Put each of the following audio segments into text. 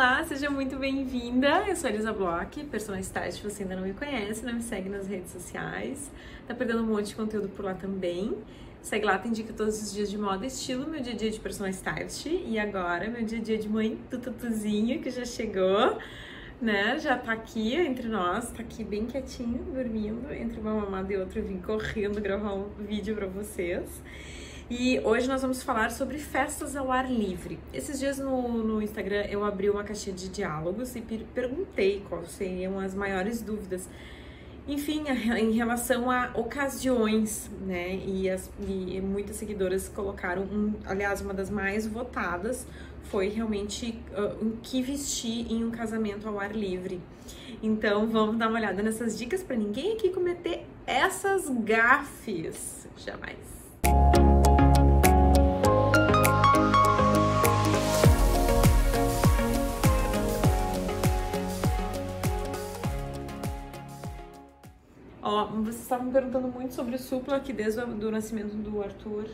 Olá, seja muito bem-vinda. Eu sou a Elisa Bloch, personal stylist. Se você ainda não me conhece, não me segue nas redes sociais. Tá perdendo um monte de conteúdo por lá também. Segue lá, tem dica todos os dias de moda e estilo, meu dia a dia de personal stylist. E agora, meu dia a dia de mãe do Tutuzinho, que já chegou, né? Já tá aqui entre nós, tá aqui bem quietinho, dormindo. Entre uma mamada e outra, eu vim correndo gravar um vídeo pra vocês. E hoje nós vamos falar sobre festas ao ar livre. Esses dias no Instagram eu abri uma caixinha de diálogos e perguntei quais seriam as maiores dúvidas, enfim, em relação a ocasiões, né? E muitas seguidoras colocaram, aliás, uma das mais votadas foi realmente o que vestir em um casamento ao ar livre. Então vamos dar uma olhada nessas dicas para ninguém aqui cometer essas gafes. Jamais. Ó, vocês estavam me perguntando muito sobre o Supla aqui desde o nascimento do Arthur.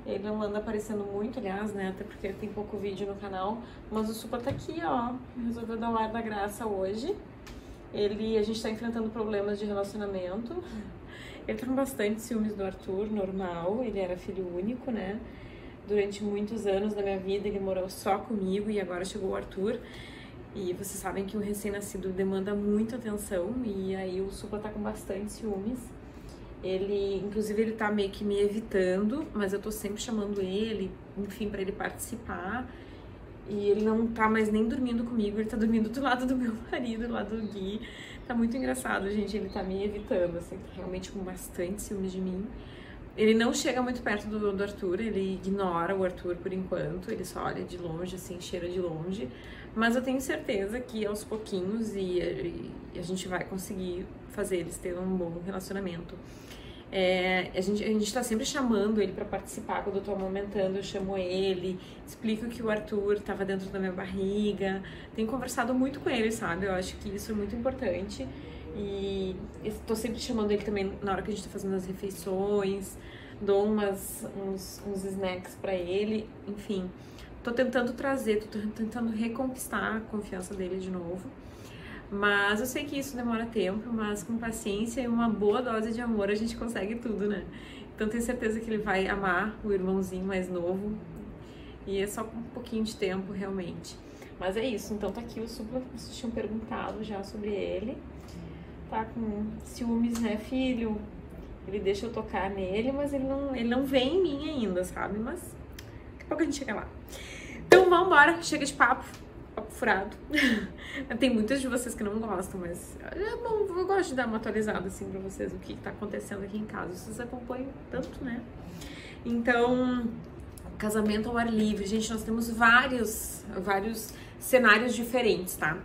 Ele não anda aparecendo muito, aliás, né? Até porque tem pouco vídeo no canal. Mas o Supla tá aqui, ó. Resolveu dar o ar da graça hoje. A gente tá enfrentando problemas de relacionamento. Ele tá com bastante ciúmes do Arthur, normal. Ele era filho único, né? Durante muitos anos da minha vida ele morou só comigo e agora chegou o Arthur. E vocês sabem que o recém-nascido demanda muita atenção e aí o Supla tá com bastante ciúmes. Inclusive, ele tá meio que me evitando, mas eu tô sempre chamando ele, enfim, pra ele participar. E ele não tá mais nem dormindo comigo, ele tá dormindo do lado do meu marido, do lado do Gui. Tá muito engraçado, gente, ele tá me evitando, assim, tá realmente com bastante ciúmes de mim. Ele não chega muito perto do Arthur, ele ignora o Arthur por enquanto, ele só olha de longe, assim, cheira de longe. Mas eu tenho certeza que aos pouquinhos a gente vai conseguir fazer eles terem um bom relacionamento. A gente tá sempre chamando ele pra participar. Quando eu tô amamentando, eu chamo ele, explico que o Arthur tava dentro da minha barriga. Tenho conversado muito com ele, sabe? Eu acho que isso é muito importante. E tô sempre chamando ele também na hora que a gente tá fazendo as refeições, dou uns snacks pra ele, enfim. Tô tentando tô tentando reconquistar a confiança dele de novo. Mas eu sei que isso demora tempo, mas com paciência e uma boa dose de amor a gente consegue tudo, né? Então tenho certeza que ele vai amar o irmãozinho mais novo. E é só um pouquinho de tempo, realmente. Mas é isso, então tá aqui o Supla, vocês tinham perguntado já sobre ele. Tá com ciúmes, né, filho? Ele deixa eu tocar nele, mas ele não vem em mim ainda, sabe? Mas daqui a pouco a gente chega lá. Então vamos embora, chega de papo furado. Tem muitas de vocês que não gostam, mas é bom, eu gosto de dar uma atualizada assim pra vocês, o que tá acontecendo aqui em casa. Vocês acompanham tanto, né? Então, casamento ao ar livre. Gente, nós temos vários cenários diferentes, tá?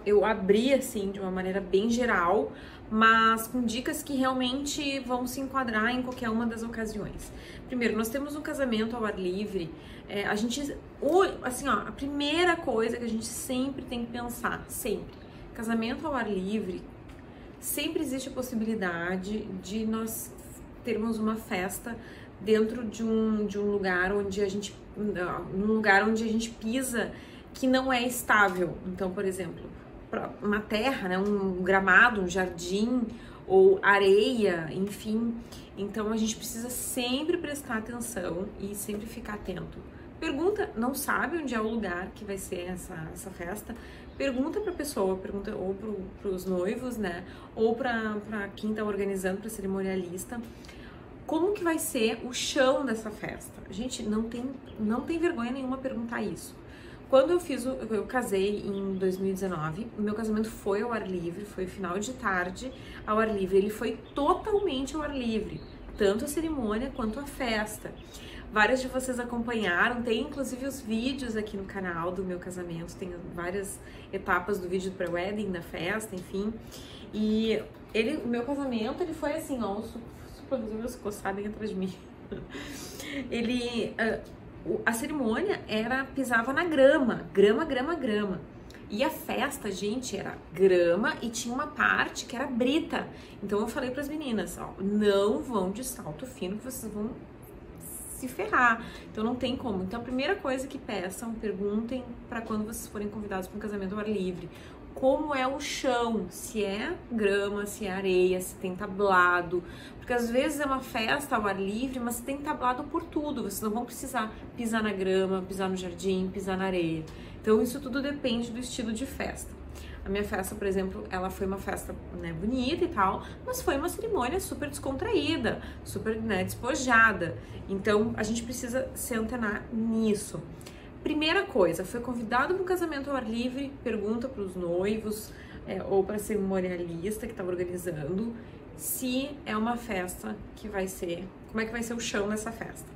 Eu abri assim de uma maneira bem geral, mas com dicas que realmente vão se enquadrar em qualquer uma das ocasiões. Primeiro, nós temos um casamento ao ar livre. A primeira coisa que a gente sempre tem que pensar, sempre, casamento ao ar livre, sempre existe a possibilidade de nós termos uma festa dentro de um lugar onde a gente pisa que não é estável. Então, por exemplo, uma terra, né, um gramado, um jardim ou areia, enfim. Então a gente precisa sempre prestar atenção e sempre ficar atento. Pergunta, não sabe onde é o lugar que vai ser essa festa? Pergunta pra pessoa, pergunta ou pros noivos, né, ou pra quem tá organizando, pra cerimonialista. Como que vai ser o chão dessa festa? Gente, não tem vergonha nenhuma perguntar isso. Quando eu casei em 2019, o meu casamento foi ao ar livre, foi final de tarde ao ar livre. Ele foi totalmente ao ar livre, tanto a cerimônia quanto a festa. Várias de vocês acompanharam, tem inclusive os vídeos aqui no canal do meu casamento, tem várias etapas do vídeo do pré-wedding, da festa, enfim. E o meu casamento, ele foi assim, ó, super resolveu se coçar bem atrás de mim. A cerimônia pisava na grama. E a festa, gente, era grama e tinha uma parte que era brita. Então eu falei para as meninas, ó, não vão de salto fino que vocês vão se se ferrar. Então não tem como. Então a primeira coisa que peçam, perguntem para quando vocês forem convidados para um casamento ao ar livre. Como é o chão, se é grama, se é areia, se tem tablado, porque às vezes é uma festa ao ar livre, mas tem tablado por tudo, vocês não vão precisar pisar na grama, pisar no jardim, pisar na areia. Então isso tudo depende do estilo de festa. A minha festa, por exemplo, ela foi uma festa, né, bonita e tal, mas foi uma cerimônia super descontraída, super, né, despojada. Então a gente precisa se antenar nisso. Primeira coisa, foi convidado para um casamento ao ar livre, pergunta para os noivos ou para a cerimonialista que está organizando se é uma festa que vai ser, como é que vai ser o chão nessa festa.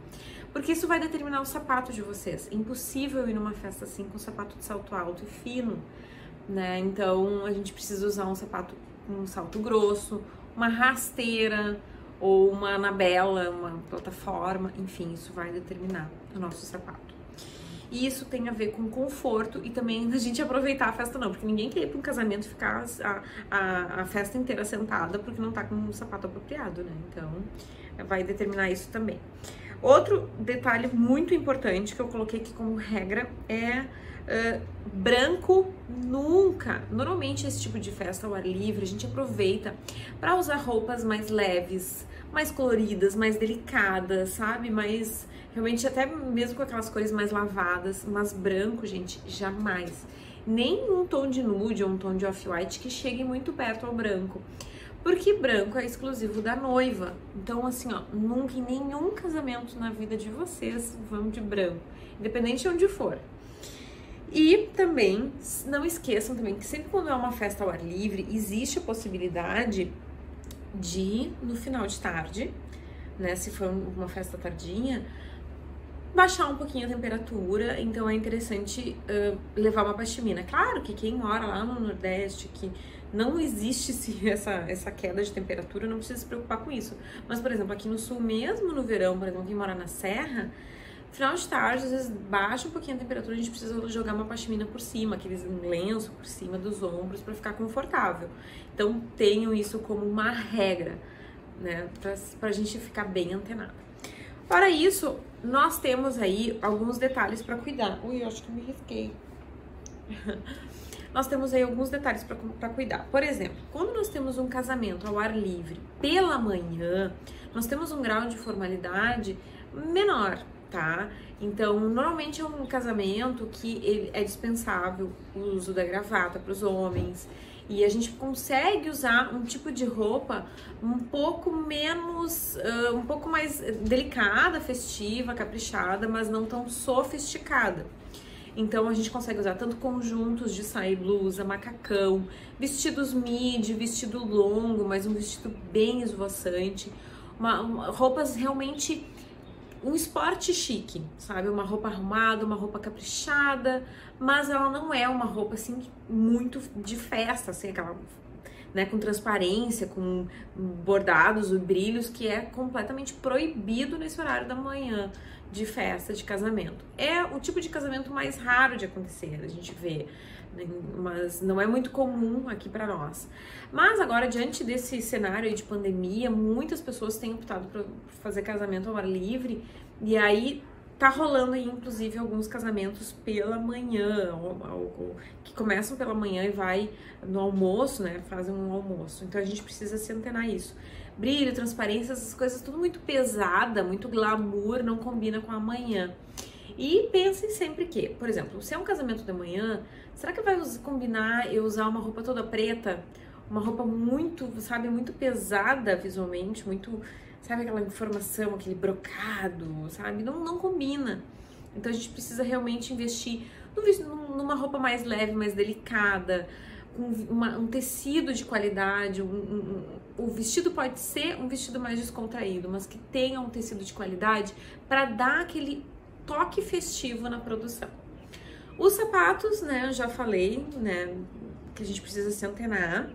Porque isso vai determinar o sapato de vocês. É impossível ir numa festa assim com sapato de salto alto e fino, né? Então a gente precisa usar um sapato com um salto grosso, uma rasteira ou uma anabela, uma plataforma, enfim, isso vai determinar o nosso sapato. E isso tem a ver com conforto e também a gente aproveitar a festa não, porque ninguém quer ir para um casamento e ficar a festa inteira sentada porque não tá com um sapato apropriado, né? Então, vai determinar isso também. Outro detalhe muito importante que eu coloquei aqui como regra é branco nunca. Normalmente esse tipo de festa ao ar livre a gente aproveita para usar roupas mais leves, mais coloridas, mais delicadas, sabe? Mais realmente até mesmo com aquelas cores mais lavadas, mas branco, gente, jamais. Nem um tom de nude ou um tom de off-white que chegue muito perto ao branco. Porque branco é exclusivo da noiva. Então, assim, ó, nunca em nenhum casamento na vida de vocês vão de branco, independente de onde for. E também, não esqueçam também que sempre quando é uma festa ao ar livre, existe a possibilidade de, no final de tarde, né, se for uma festa tardinha, baixar um pouquinho a temperatura, então é interessante levar uma pashmina. Claro que quem mora lá no Nordeste, que não existe essa queda de temperatura, não precisa se preocupar com isso. Mas, por exemplo, aqui no Sul, mesmo no verão, por exemplo, quem mora na Serra, final de tarde, às vezes baixa um pouquinho a temperatura, a gente precisa jogar uma pashmina por cima, aqueles lenço por cima dos ombros para ficar confortável. Então, tenham isso como uma regra, né, pra gente ficar bem antenado. Para isso, nós temos aí alguns detalhes para cuidar. Ui, eu acho que me risquei. Nós temos aí alguns detalhes para cuidar. Por exemplo, quando nós temos um casamento ao ar livre pela manhã, nós temos um grau de formalidade menor, tá? Então, normalmente é um casamento que é dispensável o uso da gravata para os homens. E a gente consegue usar um tipo de roupa um pouco menos, um pouco mais delicada, festiva, caprichada, mas não tão sofisticada. Então a gente consegue usar tanto conjuntos de saia e blusa, macacão, vestidos midi, vestido longo, mas um vestido bem esvoaçante, roupas realmente um esporte chique, sabe? Uma roupa arrumada, uma roupa caprichada, mas ela não é uma roupa assim muito de festa, assim, aquela, né, com transparência, com bordados e brilhos, que é completamente proibido nesse horário da manhã de festa, de casamento. É o tipo de casamento mais raro de acontecer, a gente vê, mas não é muito comum aqui para nós. Mas agora, diante desse cenário aí de pandemia, muitas pessoas têm optado por fazer casamento ao ar livre, e aí tá rolando aí, inclusive, alguns casamentos pela manhã, que começam pela manhã e vai no almoço, né, fazem um almoço. Então a gente precisa se antenar isso. Brilho, transparência, essas coisas tudo muito pesada, muito glamour, não combina com a manhã. E pensem sempre que, por exemplo, se é um casamento de manhã, será que vai combinar eu usar uma roupa toda preta? Uma roupa muito, sabe, muito pesada visualmente, muito, sabe, aquela informação, aquele brocado, sabe? Não combina. Então a gente precisa realmente investir numa roupa mais leve, mais delicada, com um tecido de qualidade. O vestido pode ser um vestido mais descontraído, mas que tenha um tecido de qualidade para dar aquele toque festivo na produção. Os sapatos, né, eu já falei, né, que a gente precisa se antenar.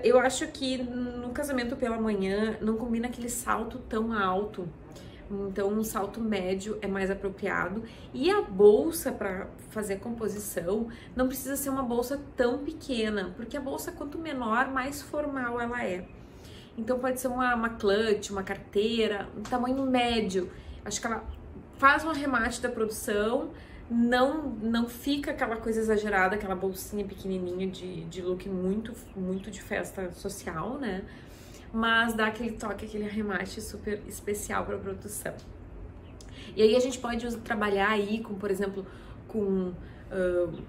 Eu acho que no casamento pela manhã não combina aquele salto tão alto, então um salto médio é mais apropriado. E a bolsa para fazer a composição não precisa ser uma bolsa tão pequena, porque a bolsa quanto menor, mais formal ela é. Então pode ser uma clutch, uma carteira, um tamanho médio. Acho que ela faz um arremate da produção, não fica aquela coisa exagerada, aquela bolsinha pequenininha de look muito de festa social, né? Mas dá aquele toque, aquele arremate super especial para a produção. E aí a gente pode trabalhar aí com, por exemplo, com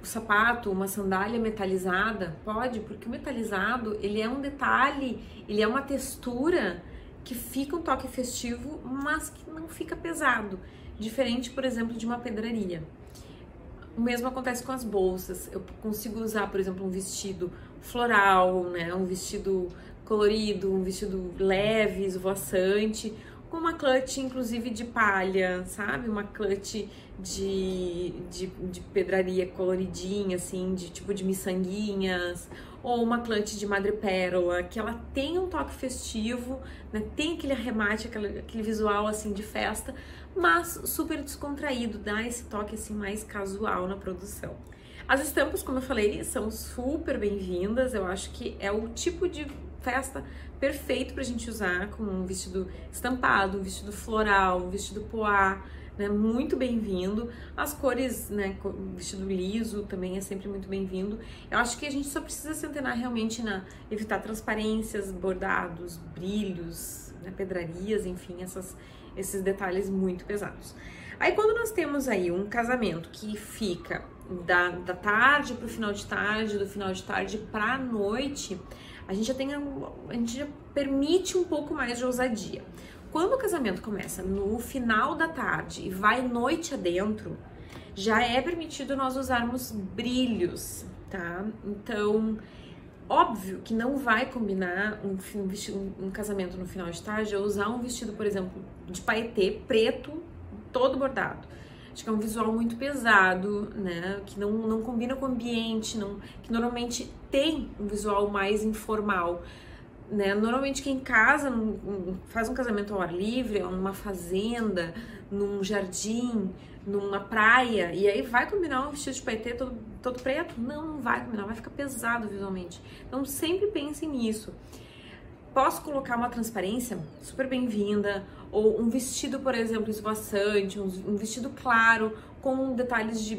sapato, uma sandália metalizada, pode, porque o metalizado, ele é um detalhe, ele é uma textura que fica um toque festivo, mas que não fica pesado, diferente, por exemplo, de uma pedraria. O mesmo acontece com as bolsas, eu consigo usar, por exemplo, um vestido floral, né, um vestido colorido, um vestido leve, esvoaçante, com uma clutch, inclusive, de palha, sabe? Uma clutch de pedraria coloridinha, assim, de tipo de miçanguinhas, ou uma clutch de madrepérola, que ela tem um toque festivo, né? Tem aquele arremate, aquele visual, assim, de festa, mas super descontraído, dá esse toque, assim, mais casual na produção. As estampas, como eu falei, são super bem-vindas, eu acho que é o tipo de festa perfeito pra gente usar, com um vestido estampado, um vestido floral, um vestido poá, né, muito bem-vindo. As cores, né, vestido liso também é sempre muito bem-vindo. Eu acho que a gente só precisa se antenar realmente na evitar transparências, bordados, brilhos, né, pedrarias, enfim, esses detalhes muito pesados. Aí quando nós temos aí um casamento que fica da tarde pro final de tarde, do final de tarde pra noite, a gente já permite um pouco mais de ousadia. Quando o casamento começa no final da tarde e vai noite adentro, já é permitido nós usarmos brilhos, tá? Então, óbvio que não vai combinar um casamento no final de tarde eu usar um vestido, por exemplo, de paetê preto, todo bordado. Acho que é um visual muito pesado, né? Que não combina com o ambiente, que normalmente tem um visual mais informal, né? Normalmente quem casa, faz um casamento ao ar livre, numa fazenda, num jardim, numa praia, e aí vai combinar um vestido de paetê todo preto? Não vai combinar, vai ficar pesado visualmente. Então sempre pensem nisso. Posso colocar uma transparência super bem-vinda, ou um vestido, por exemplo, esvoaçante, um vestido claro, com detalhes de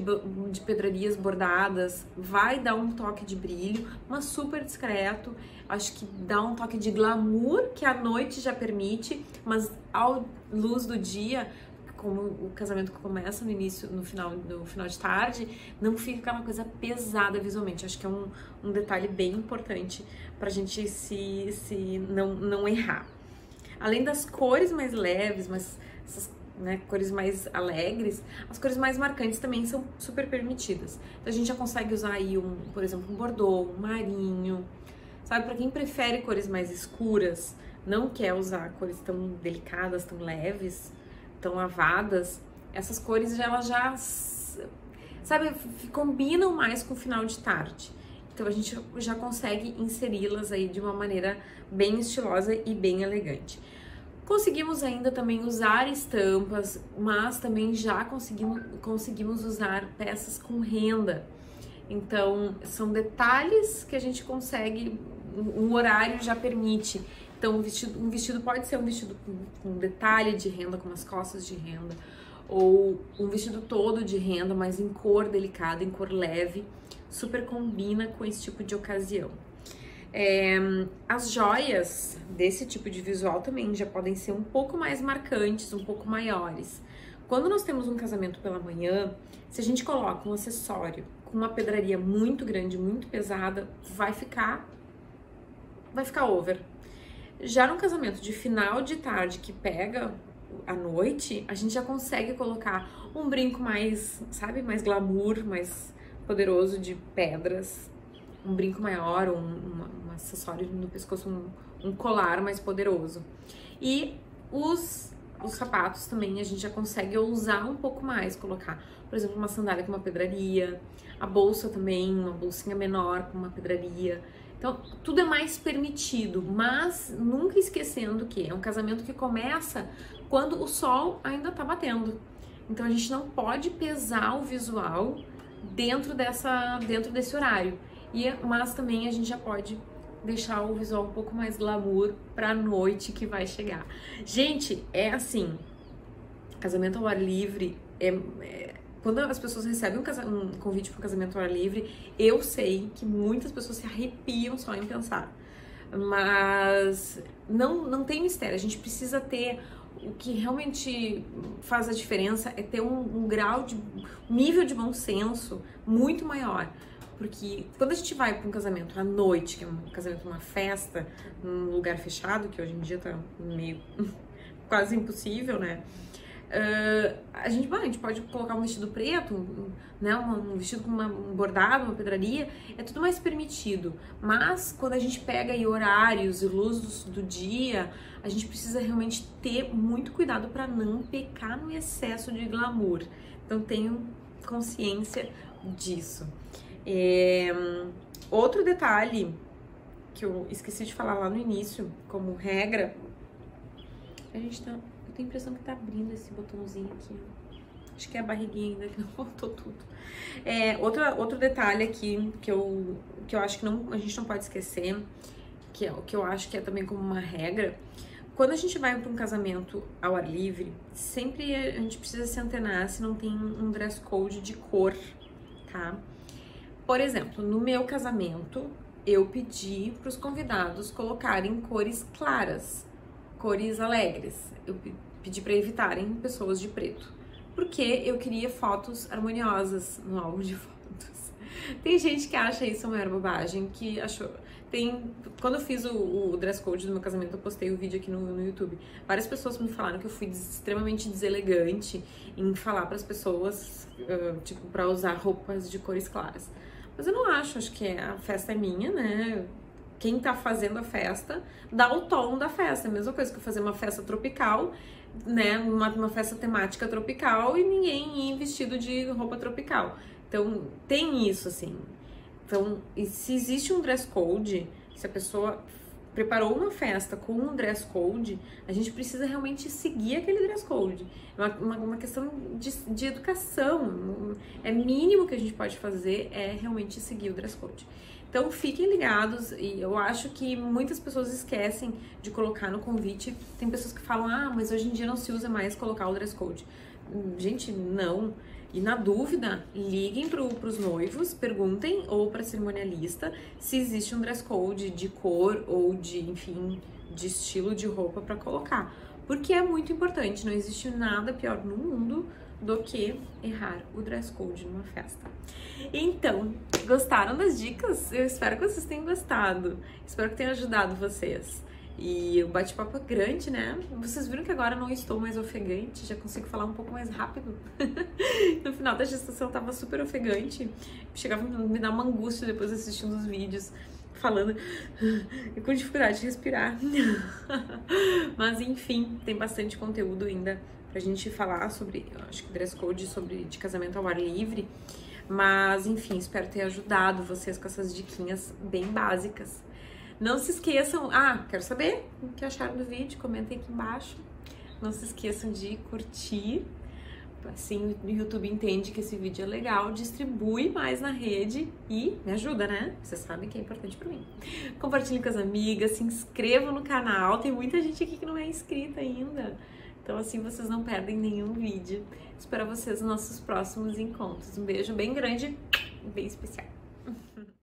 pedrarias bordadas, vai dar um toque de brilho, mas super discreto, acho que dá um toque de glamour, que a noite já permite, mas à luz do dia, como o casamento começa no final de tarde, não fica aquela coisa pesada visualmente. Acho que é um detalhe bem importante pra gente não errar. Além das cores mais leves, mas essas, né, cores mais alegres, as cores mais marcantes também são super permitidas. Então a gente já consegue usar aí, por exemplo, um bordô, um marinho, sabe? Pra quem prefere cores mais escuras, não quer usar cores tão delicadas, tão leves, tão lavadas, essas cores elas já, sabe, combinam mais com o final de tarde. Então a gente já consegue inseri-las aí de uma maneira bem estilosa e bem elegante. Conseguimos ainda também usar estampas, mas também já conseguimos usar peças com renda. Então são detalhes que a gente consegue, um horário já permite. Então um vestido pode ser um vestido com detalhe de renda, com umas costas de renda, ou um vestido todo de renda, mas em cor delicada, em cor leve, super combina com esse tipo de ocasião. As joias desse tipo de visual também já podem ser um pouco mais marcantes, um pouco maiores. Quando nós temos um casamento pela manhã, se a gente coloca um acessório com uma pedraria muito grande, muito pesada, vai ficar over. Já no casamento de final de tarde que pega à noite, a gente já consegue colocar um brinco mais, sabe, mais glamour, mais poderoso de pedras, um brinco maior, um acessório no pescoço, um colar mais poderoso. E os sapatos também a gente já consegue ousar um pouco mais, colocar, por exemplo, uma sandália com uma pedraria, a bolsa também, uma bolsinha menor com uma pedraria. Então, tudo é mais permitido, mas nunca esquecendo que é um casamento que começa quando o sol ainda tá batendo. Então, a gente não pode pesar o visual dentro desse horário. Mas também a gente já pode deixar o visual um pouco mais glamour pra noite que vai chegar. Gente, é assim, casamento ao ar livre quando as pessoas recebem um convite para um casamento ao ar livre, eu sei que muitas pessoas se arrepiam só em pensar. Mas não tem mistério, a gente precisa ter o que realmente faz a diferença é ter um nível de bom senso muito maior. Porque quando a gente vai para um casamento à noite, que é um casamento, uma festa, num lugar fechado, que hoje em dia tá meio quase impossível, né? A gente pode colocar um vestido preto, né, um vestido com um bordado, uma pedraria, é tudo mais permitido. Mas quando a gente pega aí horários e luz do dia, a gente precisa realmente ter muito cuidado para não pecar no excesso de glamour. Então tenho consciência disso. Outro detalhe que eu esqueci de falar lá no início, como regra, eu tenho a impressão que tá abrindo esse botãozinho aqui. Acho que é a barriguinha ainda que não voltou tudo. Outro detalhe aqui que eu acho que a gente não pode esquecer, que eu acho que é também como uma regra. Quando a gente vai para um casamento ao ar livre, sempre a gente precisa se antenar se não tem um dress code de cor, tá? Por exemplo, no meu casamento, eu pedi para os convidados colocarem cores claras, cores alegres. Eu pedi para evitarem pessoas de preto, porque eu queria fotos harmoniosas no álbum de fotos. Tem gente que acha isso uma maior bobagem, que achou... Quando eu fiz o dress code do meu casamento, eu postei o vídeo aqui no YouTube. Várias pessoas me falaram que eu fui extremamente deselegante em falar para as pessoas, tipo, para usar roupas de cores claras. Mas eu não acho que a festa é minha, né? Quem tá fazendo a festa dá o tom da festa. É a mesma coisa que eu fazer uma festa tropical, né? Uma festa temática tropical e ninguém ir vestido de roupa tropical. Então, tem isso, assim. Então, e se existe um dress code, se a pessoa preparou uma festa com um dress code, a gente precisa realmente seguir aquele dress code. É uma questão de educação. É mínimo que a gente pode fazer é realmente seguir o dress code. Então, fiquem ligados, e eu acho que muitas pessoas esquecem de colocar no convite. Tem pessoas que falam, mas hoje em dia não se usa mais colocar o dress code. Gente, não. E na dúvida, liguem pros noivos, perguntem, ou pra cerimonialista, se existe um dress code de cor ou enfim, de estilo de roupa pra colocar. Porque é muito importante, não existe nada pior no mundo do que errar o dress code numa festa. Então, gostaram das dicas? Eu espero que vocês tenham gostado. Espero que tenha ajudado vocês. E o bate-papo é grande, né? Vocês viram que agora não estou mais ofegante, já consigo falar um pouco mais rápido. No final da gestação eu tava super ofegante, chegava a me dar uma angústia depois assistindo os vídeos, falando com dificuldade de respirar. Mas enfim, tem bastante conteúdo ainda pra gente falar sobre, acho que dress code de casamento ao ar livre. Mas enfim, espero ter ajudado vocês com essas diquinhas bem básicas. Não se esqueçam, quero saber o que acharam do vídeo, comentem aqui embaixo. Não se esqueçam de curtir, assim o YouTube entende que esse vídeo é legal, distribui mais na rede e me ajuda, né? Vocês sabem que é importante pra mim. Compartilhem com as amigas, se inscrevam no canal, tem muita gente aqui que não é inscrita ainda. Então assim vocês não perdem nenhum vídeo. Espero vocês nos nossos próximos encontros. Um beijo bem grande, bem especial.